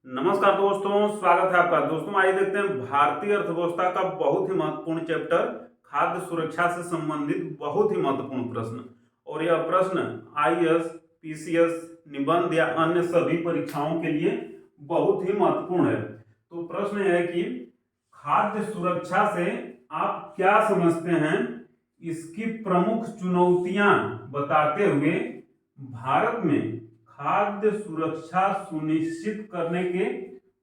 नमस्कार दोस्तों, स्वागत है आपका। दोस्तों आइए देखते हैं भारतीय अर्थव्यवस्था का बहुत ही महत्वपूर्ण चैप्टर खाद्य सुरक्षा से संबंधित बहुत ही महत्वपूर्ण प्रश्न। और यह प्रश्न आईएएस, पीसीएस, निबंध या अन्य सभी परीक्षाओं के लिए बहुत ही महत्वपूर्ण है। तो प्रश्न यह है कि खाद्य सुरक्षा से आप क्या समझते हैं, इसकी प्रमुख चुनौतियां बताते हुए भारत में खाद्य सुरक्षा सुनिश्चित करने के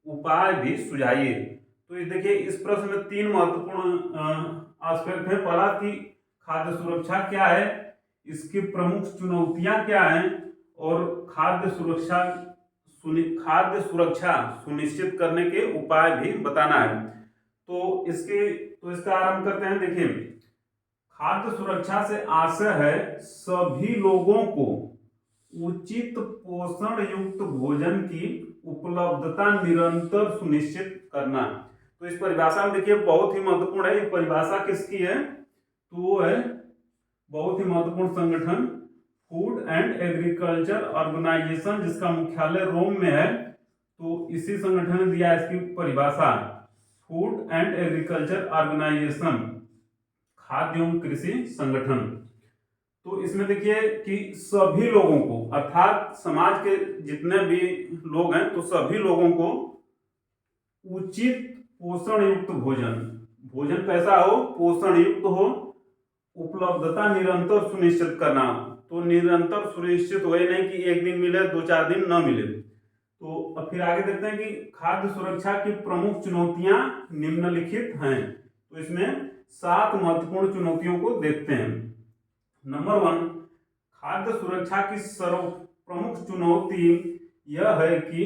उपाय भी सुझाइए। तो ये देखिए, इस प्रश्न में तीन महत्वपूर्ण एस्पेक्ट है। पहला कि खाद्य सुरक्षा क्या है, इसकी प्रमुख चुनौतियां क्या हैं, और खाद्य सुरक्षा सुनिश्चित करने के उपाय भी बताना है। तो इसका आरंभ करते हैं। देखिए, खाद्य सुरक्षा से आशय है सभी लोगों को उचित पोषण युक्त भोजन की उपलब्धता निरंतर सुनिश्चित करना। तो इस परिभाषा में देखिए बहुत ही महत्वपूर्ण है। ये परिभाषा किसकी है? तो वो है बहुत ही महत्वपूर्ण संगठन फूड एंड एग्रीकल्चर ऑर्गेनाइजेशन, जिसका मुख्यालय रोम में है। तो इसी संगठन ने दिया इसकी परिभाषा, फूड एंड एग्रीकल्चर ऑर्गेनाइजेशन, खाद्य एवं कृषि संगठन। तो इसमें देखिए कि सभी लोगों को, अर्थात समाज के जितने भी लोग हैं, तो सभी लोगों को उचित पोषण युक्त भोजन कैसा हो? पोषण युक्त हो, उपलब्धता निरंतर सुनिश्चित करना। तो निरंतर सुनिश्चित हो, नहीं कि एक दिन मिले, 2-4 दिन न मिले। तो अब फिर आगे देखते हैं कि खाद्य सुरक्षा की प्रमुख चुनौतियां निम्नलिखित हैं। तो इसमें 7 महत्वपूर्ण चुनौतियों को देखते हैं। नंबर 1, खाद्य सुरक्षा की सर्व प्रमुख चुनौती यह है कि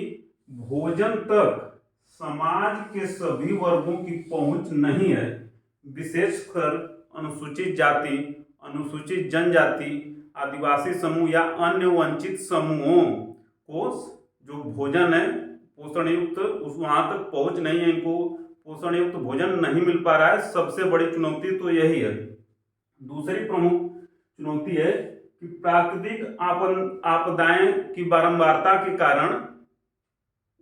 भोजन तक समाज के सभी वर्गों की पहुंच नहीं है। विशेषकर अनुसूचित जाति, अनुसूचित जनजाति, आदिवासी समूह या अन्य वंचित समूहों को जो भोजन है पोषण युक्त, उस वहां तक पहुंच नहीं है, इनको पोषण युक्त भोजन नहीं मिल पा रहा है। सबसे बड़ी चुनौती तो यही है। दूसरी प्रमुख चुनौती है कि प्राकृतिक आपदाएं की बारंबारता के कारण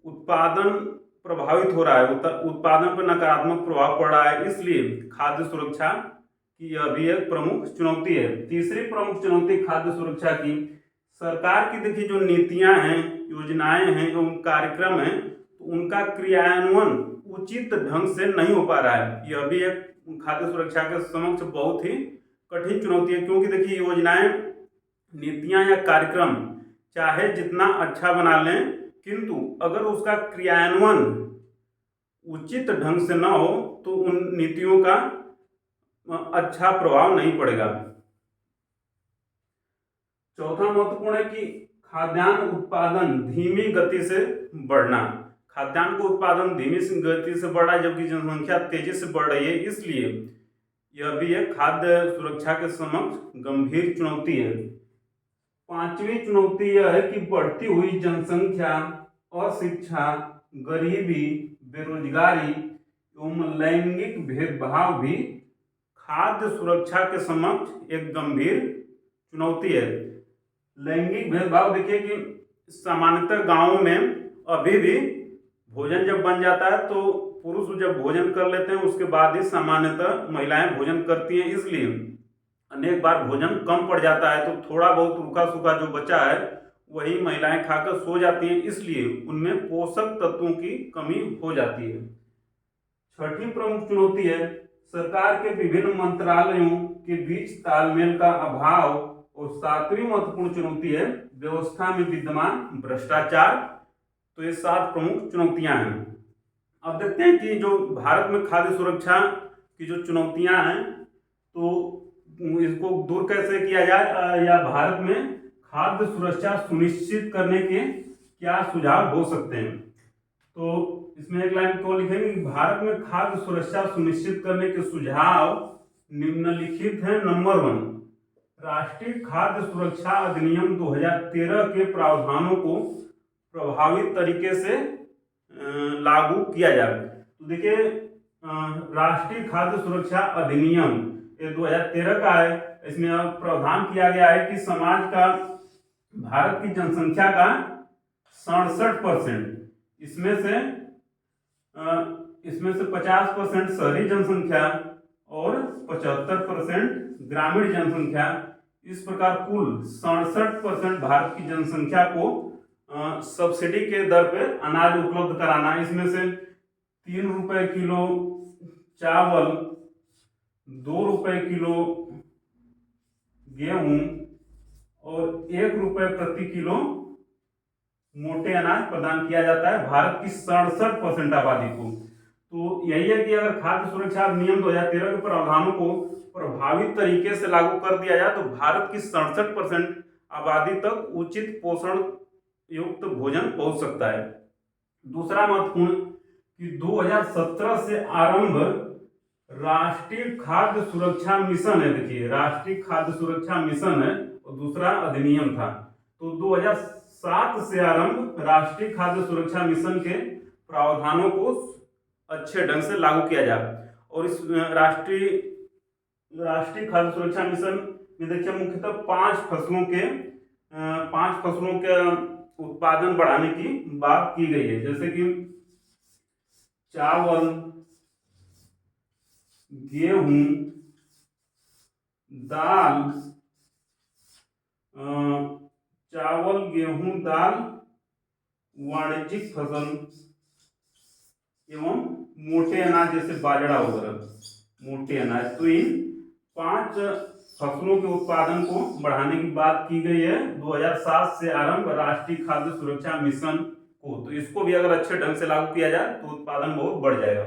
उत्पादन प्रभावित हो रहा है, उत्पादन पर नकारात्मक प्रभाव पड़ रहा है। इसलिए खाद्य सुरक्षा की यह भी एक प्रमुख चुनौती है। तीसरी प्रमुख चुनौती खाद्य सुरक्षा की, सरकार की देखिए जो नीतियां हैं, योजनाएं हैं एवं कार्यक्रम हैं, तो उनका क्रियान्वयन उचित ढंग से नहीं हो पा रहा है। यह भी एक खाद्य सुरक्षा के समक्ष बहुत ही कठिन चुनौती है। क्योंकि देखिए योजनाएं, नीतियां या कार्यक्रम चाहे जितना अच्छा बना लें, किंतु अगर उसका क्रियान्वयन उचित ढंग से न हो तो उन नीतियों का अच्छा प्रभाव नहीं पड़ेगा। चौथा महत्वपूर्ण है कि खाद्यान्न उत्पादन धीमी गति से बढ़ना। खाद्यान्न का उत्पादन धीमी गति से बढ़ रहा है, जबकि जनसंख्या तेजी से बढ़ रही है। इसलिए यह भी एक खाद्य सुरक्षा के समक्ष गंभीर चुनौती है। पांचवी चुनौती यह है कि बढ़ती हुई जनसंख्या, अशिक्षा, गरीबी, बेरोजगारी एवं लैंगिक भेदभाव भी खाद्य सुरक्षा के समक्ष एक गंभीर चुनौती है। लैंगिक भेदभाव देखिए कि सामान्यतः गांवों में अभी भी भोजन जब बन जाता है तो पुरुष जब भोजन कर लेते हैं उसके बाद ही सामान्यतः महिलाएं भोजन करती हैं। इसलिए अनेक बार भोजन कम पड़ जाता है, तो थोड़ा बहुत रूखा सूखा जो बचा है वही महिलाएं खाकर सो जाती हैं। इसलिए उनमें पोषक तत्वों की कमी हो जाती है। छठी प्रमुख चुनौती है सरकार के विभिन्न मंत्रालयों के बीच तालमेल का अभाव। और सातवीं महत्वपूर्ण चुनौती है व्यवस्था में विद्यमान भ्रष्टाचार। तो ये 7 प्रमुख चुनौतियां हैं। अब देखते हैं कि जो भारत में खाद्य सुरक्षा की जो चुनौतियां हैं, तो इसको दूर कैसे किया जाए, या भारत में खाद्य सुरक्षा सुनिश्चित करने के क्या सुझाव हो सकते हैं। तो इसमें एक लाइन तो लिखेंगे कि भारत में खाद्य सुरक्षा सुनिश्चित करने के सुझाव निम्नलिखित हैं। नंबर 1, राष्ट्रीय खाद्य सुरक्षा अधिनियम 2013 के प्रावधानों को प्रभावित तरीके से लागू किया जाए। तो देखिए राष्ट्रीय खाद्य सुरक्षा अधिनियम ये 2013 का है। इसमें प्रावधान किया गया है कि समाज का, भारत की जनसंख्या का 67% इसमें से 50% शहरी जनसंख्या और 75% ग्रामीण जनसंख्या, इस प्रकार कुल 67% भारत की जनसंख्या को सब्सिडी के दर पे अनाज उपलब्ध कराना। इसमें से 3 रुपए किलो चावल, 2 रुपए किलो गेहूं और 1 रुपए प्रति किलो मोटे अनाज प्रदान किया जाता है भारत की 67% आबादी को। तो यही है कि अगर खाद्य सुरक्षा अधिनियम 2013 के प्रावधानों को प्रभावी तरीके से लागू कर दिया जाए तो भारत की 67% आबादी तक उचित पोषण युक्त भोजन पहुंच सकता है। दूसरा महत्वपूर्ण कि 2017 से आरंभ राष्ट्रीय खाद्य सुरक्षा मिशन है। देखिए, राष्ट्रीय खाद्य सुरक्षा मिशन है और दूसरा अधिनियम था। तो 2007 से आरंभ राष्ट्रीय खाद्य सुरक्षा मिशन के प्रावधानों को अच्छे ढंग से लागू किया जाए। और इस राष्ट्रीय खाद्य सुरक्षा मिशन में देखिए मुख्यतः 5 फसलों के उत्पादन बढ़ाने की बात की गई है, जैसे कि चावल, गेहूं, दाल, दाल, वाणिज्यिक फसल एवं मोटे अनाज जैसे बाजरा वगैरह, मोटे अनाज। तो इन 5 फसलों के उत्पादन को बढ़ाने की बात की गई है 2007 से आरंभ राष्ट्रीय खाद्य सुरक्षा मिशन को। तो इसको भी अगर अच्छे ढंग से लागू किया जाए तो उत्पादन बहुत बढ़ जाएगा।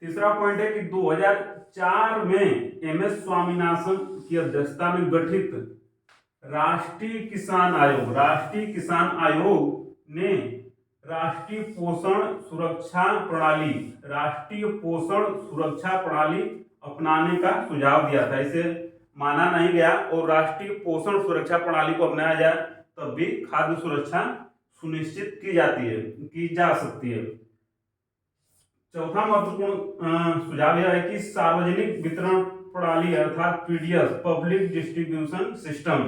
तीसरा पॉइंट है कि 2004 में MS स्वामीनाथन की अध्यक्षता में गठित राष्ट्रीय किसान आयोग ने राष्ट्रीय पोषण सुरक्षा प्रणाली अपनाने का सुझाव दिया था। इसे माना नहीं गया और राष्ट्रीय पोषण सुरक्षा प्रणाली को अपनाया जाए तब भी खाद्य सुरक्षा सुनिश्चित की जा सकती है। चौथा महत्वपूर्ण सुझाव यह है कि सार्वजनिक वितरण प्रणाली अर्थात PDS पब्लिक डिस्ट्रीब्यूशन सिस्टम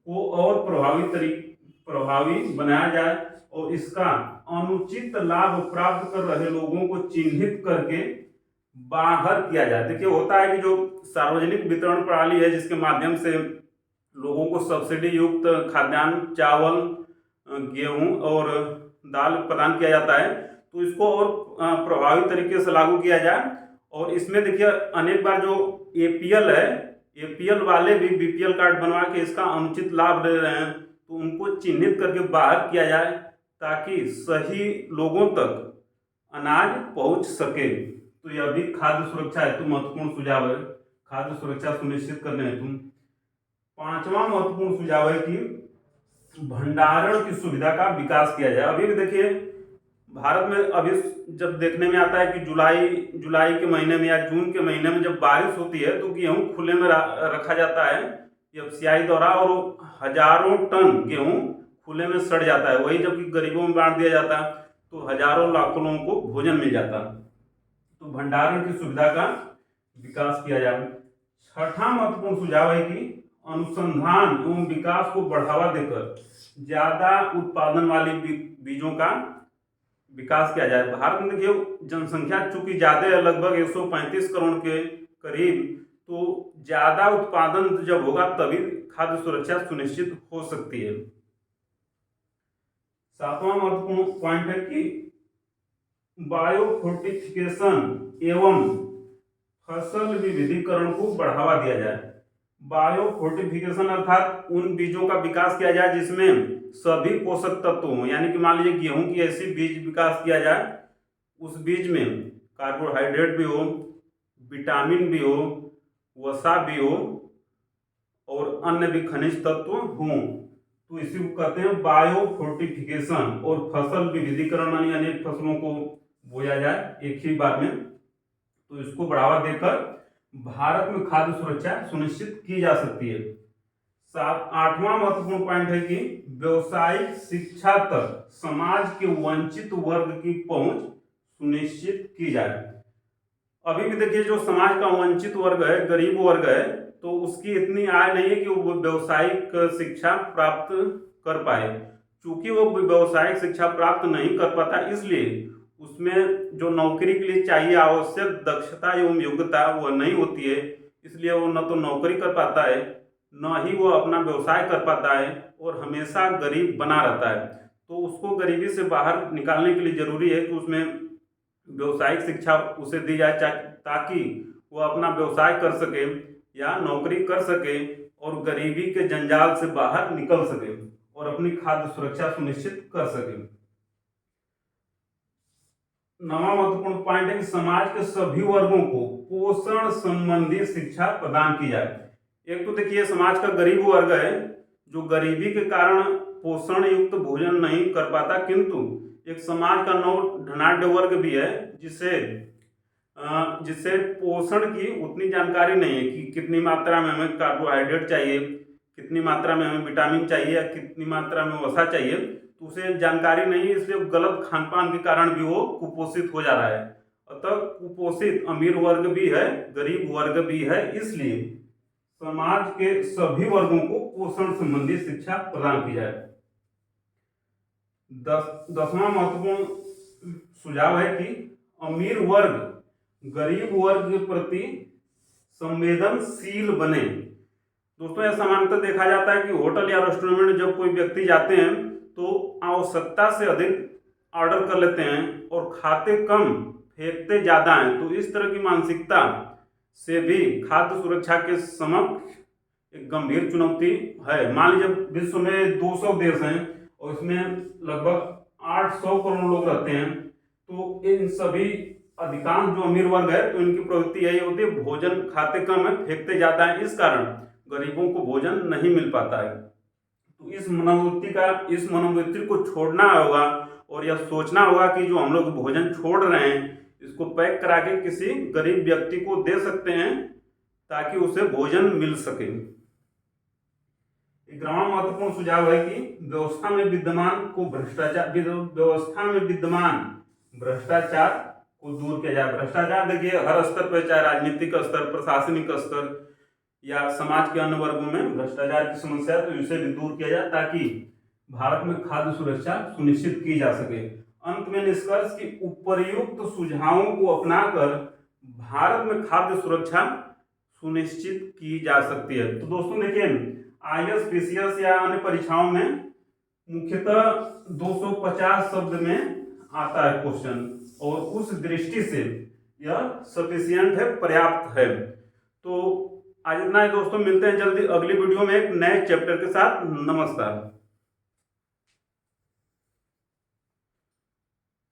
को और प्रभावी बनाया जाए और इसका अनुचित लाभ प्राप्त कर रहे लोगों को चिन्हित करके बाहर किया जाए। देखिए, होता है कि जो सार्वजनिक वितरण प्रणाली है जिसके माध्यम से लोगों को सब्सिडी युक्त खाद्यान्न, चावल, गेहूं और दाल प्रदान किया जाता है, तो इसको और प्रभावी तरीके से लागू किया जाए। और इसमें देखिए अनेक बार जो APL है, APL वाले भी BPL कार्ड बनवा के इसका अनुचित लाभ ले रहे हैं, तो उनको चिन्हित करके बाहर किया जाए ताकि सही लोगों तक अनाज पहुंच सके। तो यह भी खाद्य सुरक्षा हेतु महत्वपूर्ण सुझाव है, खाद्य सुरक्षा सुनिश्चित करने हेतु। पांचवा महत्वपूर्ण सुझाव है कि भंडारण की सुविधा का विकास किया जाए। अभी भी देखिए भारत में अभी जब देखने में आता है कि जुलाई के महीने में या जून के महीने में जब बारिश होती है तो गेहूं खुले में रखा जाता है FCI द्वारा और हजारों टन गेहूं खुले में सड़ जाता है। वही जबकि गरीबों में बांट दिया जाता तो हजारों लाखों लोगों को भोजन मिल जाता। तो भंडारण की सुविधा का विकास किया जाए। छठा महत्वपूर्ण सुझाव है कि अनुसंधान एवं विकास को बढ़ावा देकर ज्यादा उत्पादन वाली बीजों का विकास किया जाए। भारत में देखिए जनसंख्या चूंकि ज्यादा है, लगभग 135 करोड़ के करीब, तो ज्यादा उत्पादन जब होगा तभी खाद्य सुरक्षा सुनिश्चित हो सकती है। सातवां महत्वपूर्ण पॉइंट है कि बायोफोर्टिफिकेशन एवं फसल विविधीकरण को बढ़ावा दिया जाए। बायोफोर्टिफिकेशन अर्थात उन बीजों का विकास किया जाए जिसमें सभी पोषक तत्व हों, यानी कि मान लीजिए गेहूं की ऐसी बीज विकास किया जाए उस बीज में कार्बोहाइड्रेट भी हो, विटामिन भी हो, वसा भी हो और अन्य भी खनिज तत्व हों, तो इसी को कहते हैं बायोफोर्टिफिकेशन। और फसल विविधीकरण यानी अनेक फसलों को बोया जाए एक ही बार में, तो इसको बढ़ावा देकर भारत में खाद्य सुरक्षा सुनिश्चित की जा सकती है। आठवां महत्वपूर्ण पॉइंट है कि व्यवसायिक शिक्षा तक समाज के वंचित वर्ग की पहुंच सुनिश्चित की जाए। अभी भी देखिए जो समाज का वंचित वर्ग है, गरीब वर्ग है, तो उसकी इतनी आय नहीं है कि वो व्यवसायिक शिक्षा प्राप्त कर पाए। चूंकि वो व्यावसायिक शिक्षा प्राप्त नहीं कर पाता, इसलिए उसमें जो नौकरी के लिए चाहिए आवश्यक दक्षता एवं योग्यता वह नहीं होती है, इसलिए वो न तो नौकरी कर पाता है, न ही वो अपना व्यवसाय कर पाता है और हमेशा गरीब बना रहता है। तो उसको गरीबी से बाहर निकालने के लिए जरूरी है कि उसमें व्यवसायिक शिक्षा उसे दी जाए, ताकि वो अपना व्यवसाय कर सके या नौकरी कर सके और गरीबी के जंजाल से बाहर निकल सके और अपनी खाद्य सुरक्षा सुनिश्चित कर सके। नवा महत्वपूर्ण पॉइंट है कि समाज के सभी वर्गों को पोषण संबंधी शिक्षा प्रदान की जाए। एक तो देखिए समाज का गरीब वर्ग है जो गरीबी के कारण पोषण युक्त भोजन नहीं कर पाता, किंतु एक समाज का नौ धनाढ्य वर्ग भी है जिसे जिससे पोषण की उतनी जानकारी नहीं है कि कितनी मात्रा में हमें कार्बोहाइड्रेट चाहिए, कितनी मात्रा में हमें विटामिन चाहिए या कितनी मात्रा में वसा चाहिए, तो उसे जानकारी नहीं है, इसलिए गलत खान पान के कारण भी वो कुपोषित हो जा रहा है। अतः कुपोषित अमीर वर्ग भी है, गरीब वर्ग भी है, इसलिए समाज के सभी वर्गों को पोषण संबंधी शिक्षा प्रदान की जाए। 10वां महत्वपूर्ण सुझाव है कि अमीर वर्ग गरीब वर्ग के प्रति संवेदनशील बने। दोस्तों यह सामान्यतः देखा जाता है कि होटल या रेस्टोरेंट में जब कोई व्यक्ति जाते हैं तो आवश्यकता से अधिक ऑर्डर कर लेते हैं और खाते कम फेंकते ज़्यादा हैं। तो इस तरह की मानसिकता से भी खाद्य सुरक्षा के समक्ष एक गंभीर चुनौती है। मान लीजिए विश्व में 200 देश हैं और इसमें लगभग 800 करोड़ लोग रहते हैं, तो इन सभी अधिकांश जो अमीर वर्ग है तो इनकी प्रवृत्ति यही होती है, भोजन खाते कम है फेंकते ज़्यादा है, इस कारण गरीबों को भोजन नहीं मिल पाता है। तो इस मनोवृत्ति को छोड़ना होगा और यह सोचना होगा कि जो हम लोग भोजन छोड़ रहे हैं इसको पैक करा के किसी गरीब व्यक्ति को दे सकते हैं ताकि उसे भोजन मिल सके। 11वां महत्वपूर्ण सुझाव है कि व्यवस्था में विद्यमान भ्रष्टाचार को दूर किया जाए। भ्रष्टाचार देखिए हर स्तर पर, चाहे राजनीतिक स्तर, प्रशासनिक स्तर या समाज के अन्य वर्गों में भ्रष्टाचार की समस्या है, तो इसे भी दूर किया जाए ताकि भारत में खाद्य सुरक्षा सुनिश्चित की जा सके। अंत में निष्कर्ष कि उपर्युक्त सुझावों को अपनाकर भारत में खाद्य सुरक्षा सुनिश्चित की जा सकती है। तो दोस्तों देखिए IAS, PCS या अन्य परीक्षाओं में मुख्यतः 250 शब्द में आता है क्वेश्चन, और उस दृष्टि से यह सफिशिएंट है, पर्याप्त है। तो आज इतना ही दोस्तों, मिलते हैं जल्दी अगली वीडियो में एक नए चैप्टर के साथ। नमस्कार।